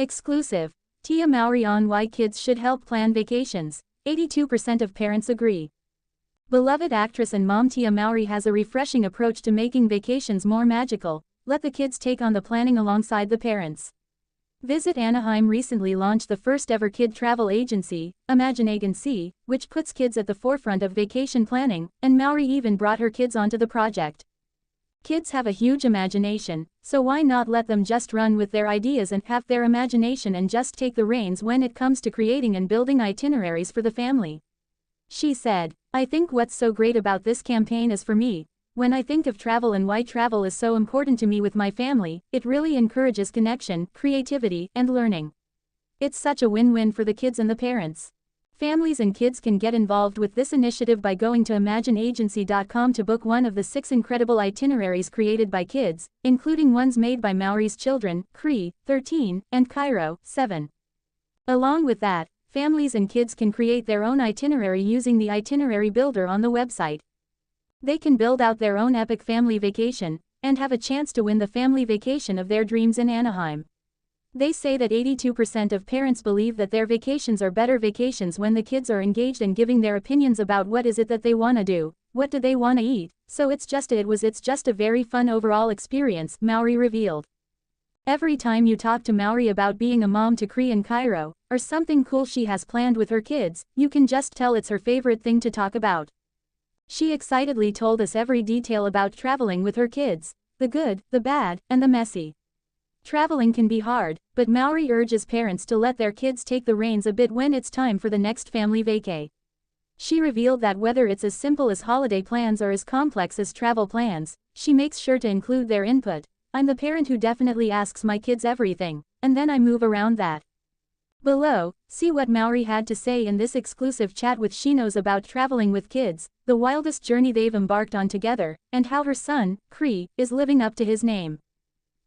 Exclusive. Tia Mowry on why kids should help plan vacations. 82% of parents agree. Beloved actress and mom Tia Mowry has a refreshing approach to making vacations more magical. Let the kids take on the planning alongside the parents. Visit Anaheim recently launched the first ever kid travel agency, Imaginagency, which puts kids at the forefront of vacation planning, and Mowry even brought her kids onto the project. Kids have a huge imagination, so why not let them just run with their ideas and have their imagination and just take the reins when it comes to creating and building itineraries for the family? She said, "I think what's so great about this campaign is for me, when I think of travel and why travel is so important to me with my family, it really encourages connection, creativity, and learning. It's such a win-win for the kids and the parents." Families and kids can get involved with this initiative by going to Imaginagency.com to book one of the 6 incredible itineraries created by kids, including ones made by Mowry's children, Cree, 13, and Cairo, 7. Along with that, families and kids can create their own itinerary using the itinerary builder on the website. They can build out their own epic family vacation, and have a chance to win the family vacation of their dreams in Anaheim. They say that 82% of parents believe that their vacations are better vacations when the kids are engaged and giving their opinions about what is it that they want to do, what do they want to eat, so it's just a very fun overall experience, Mowry revealed. Every time you talk to Mowry about being a mom to Cree and Cairo, or something cool she has planned with her kids, you can just tell it's her favorite thing to talk about. She excitedly told us every detail about traveling with her kids, the good, the bad, and the messy. Traveling can be hard, but Mowry urges parents to let their kids take the reins a bit when it's time for the next family vacay. She revealed that whether it's as simple as holiday plans or as complex as travel plans, she makes sure to include their input. "I'm the parent who definitely asks my kids everything, and then I move around that." Below, see what Mowry had to say in this exclusive chat with She Knows about traveling with kids, the wildest journey they've embarked on together, and how her son, Cree, is living up to his name.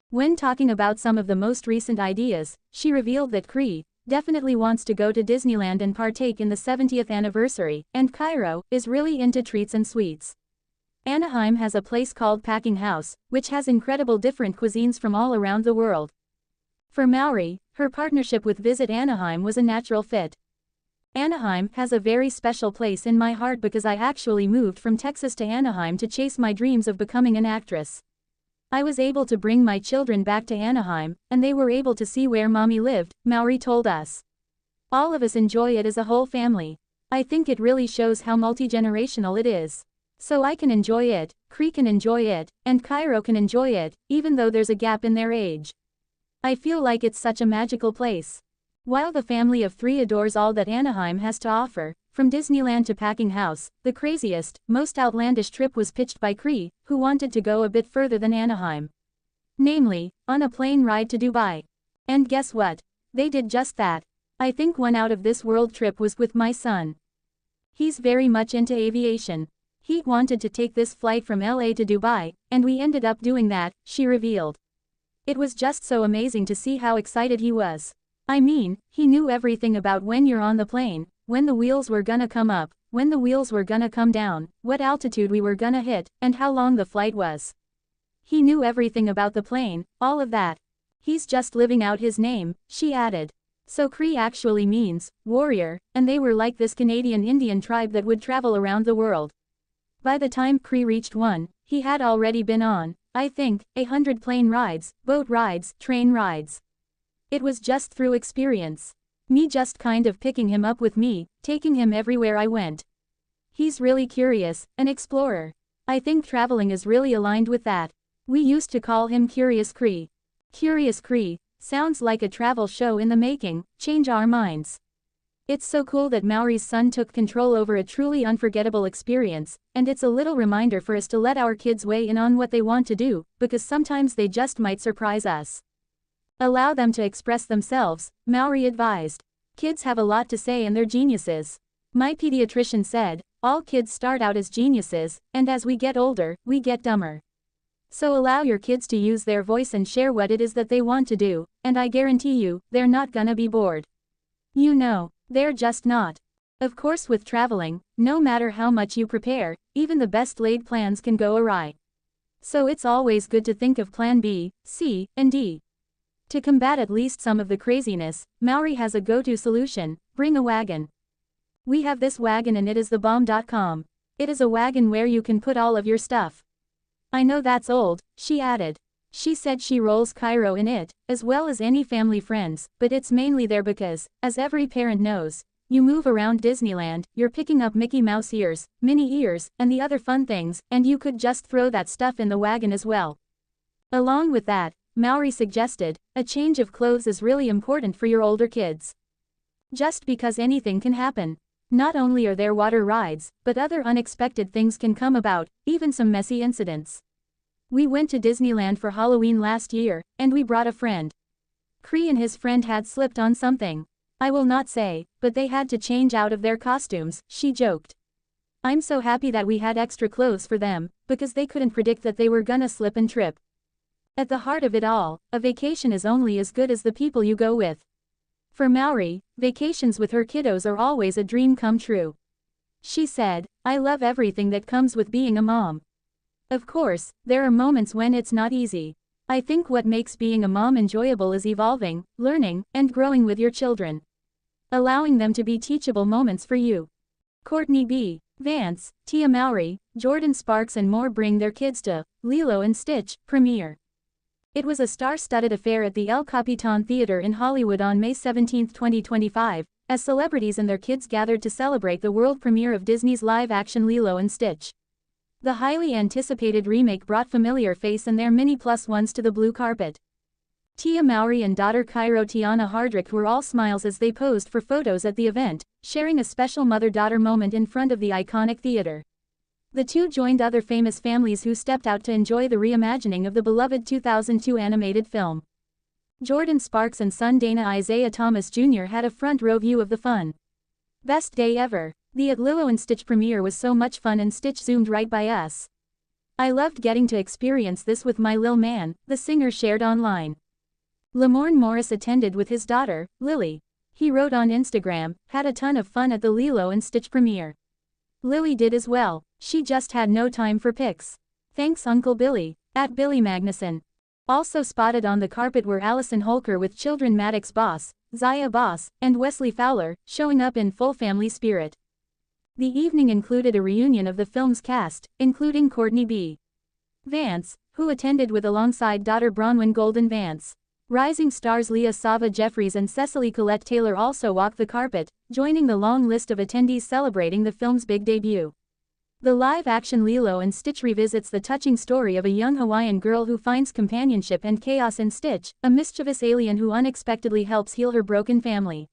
When talking about some of the most recent ideas, she revealed that Cree definitely wants to go to Disneyland and partake in the 70th anniversary, and Cairo is really into treats and sweets. Anaheim has a place called Packing House, which has incredible different cuisines from all around the world. For Mowry, her partnership with Visit Anaheim was a natural fit. "Anaheim has a very special place in my heart because I actually moved from Texas to Anaheim to chase my dreams of becoming an actress. I was able to bring my children back to Anaheim, and they were able to see where mommy lived," Mowry told us. "All of us enjoy it as a whole family. I think it really shows how multi-generational it is. So I can enjoy it, Cree can enjoy it, and Cairo can enjoy it, even though there's a gap in their age. I feel like it's such a magical place." While the family of 3 adores all that Anaheim has to offer, from Disneyland to Packing House, the craziest, most outlandish trip was pitched by Cree, who wanted to go a bit further than Anaheim. Namely, on a plane ride to Dubai. And guess what? They did just that. "I think one out of this world trip was with my son. He's very much into aviation. He wanted to take this flight from LA to Dubai, and we ended up doing that," she revealed. "It was just so amazing to see how excited he was. I mean, he knew everything about when you're on the plane, when the wheels were gonna come up, when the wheels were gonna come down, what altitude we were gonna hit, and how long the flight was. He knew everything about the plane, all of that. He's just living out his name," she added. So Cree actually means warrior, and they were like this Canadian Indian tribe that would travel around the world. By the time Cree reached 1, he had already been on, I think, 100 plane rides, boat rides, train rides. It was just through experience. Me just kind of picking him up with me, taking him everywhere I went. He's really curious, an explorer. I think traveling is really aligned with that. We used to call him Curious Cree. Curious Cree sounds like a travel show in the making, change our minds. It's so cool that Mowry's son took control over a truly unforgettable experience, and it's a little reminder for us to let our kids weigh in on what they want to do, because sometimes they just might surprise us. Allow them to express themselves, Mowry advised. Kids have a lot to say and they're geniuses. My pediatrician said, all kids start out as geniuses, and as we get older, we get dumber. So allow your kids to use their voice and share what it is that they want to do, and I guarantee you, they're not gonna be bored. You know, they're just not. Of course, with traveling, no matter how much you prepare, even the best laid plans can go awry. So it's always good to think of plan B, C, and D. To combat at least some of the craziness, Mowry has a go-to solution: bring a wagon. We have this wagon and it is the bomb.com. It is a wagon where you can put all of your stuff. I know that's old, she added. She said she rolls Cairo in it, as well as any family friends, but it's mainly there because, as every parent knows, you move around Disneyland, you're picking up Mickey Mouse ears, Minnie ears, and the other fun things, and you could just throw that stuff in the wagon as well. Along with that, Mowry suggested, a change of clothes is really important for your older kids. Just because anything can happen. Not only are there water rides, but other unexpected things can come about, even some messy incidents. We went to Disneyland for Halloween last year, and we brought a friend. Cree and his friend had slipped on something. I will not say, but they had to change out of their costumes, she joked. I'm so happy that we had extra clothes for them, because they couldn't predict that they were gonna slip and trip. At the heart of it all, a vacation is only as good as the people you go with. For Mowry, vacations with her kiddos are always a dream come true. She said, I love everything that comes with being a mom. Of course, there are moments when it's not easy. I think what makes being a mom enjoyable is evolving, learning, and growing with your children. Allowing them to be teachable moments for you. Courtney B. Vance, Tia Mowry, Jordan Sparks and more bring their kids to Lilo and Stitch premiere. It was a star-studded affair at the El Capitan Theater in Hollywood on May 17, 2025, as celebrities and their kids gathered to celebrate the world premiere of Disney's live-action Lilo and Stitch. The highly anticipated remake brought familiar face and their mini plus ones to the blue carpet. Tia Mowry and daughter Cairo Tiana Hardrick were all smiles as they posed for photos at the event, sharing a special mother-daughter moment in front of the iconic theater. The two joined other famous families who stepped out to enjoy the reimagining of the beloved 2002 animated film. Jordan Sparks and son Dana Isaiah Thomas Jr. had a front-row view of the fun. Best day ever. The at Lilo and Stitch premiere was so much fun and Stitch zoomed right by us. I loved getting to experience this with my lil man, the singer shared online. Lamorne Morris attended with his daughter, Lily. He wrote on Instagram, had a ton of fun at the Lilo and Stitch premiere. Lily did as well, she just had no time for pics. Thanks Uncle Billy, at Billy Magnuson. Also spotted on the carpet were Allison Holker with children Maddox Boss, Zaya Boss, and Wesley Fowler, showing up in full family spirit. The evening included a reunion of the film's cast, including Courtney B. Vance, who attended with alongside daughter Bronwyn Golden Vance. Rising stars Leah Sava Jeffries and Cecily Collette Taylor also walked the carpet, joining the long list of attendees celebrating the film's big debut. The live-action Lilo and Stitch revisits the touching story of a young Hawaiian girl who finds companionship and chaos in Stitch, a mischievous alien who unexpectedly helps heal her broken family.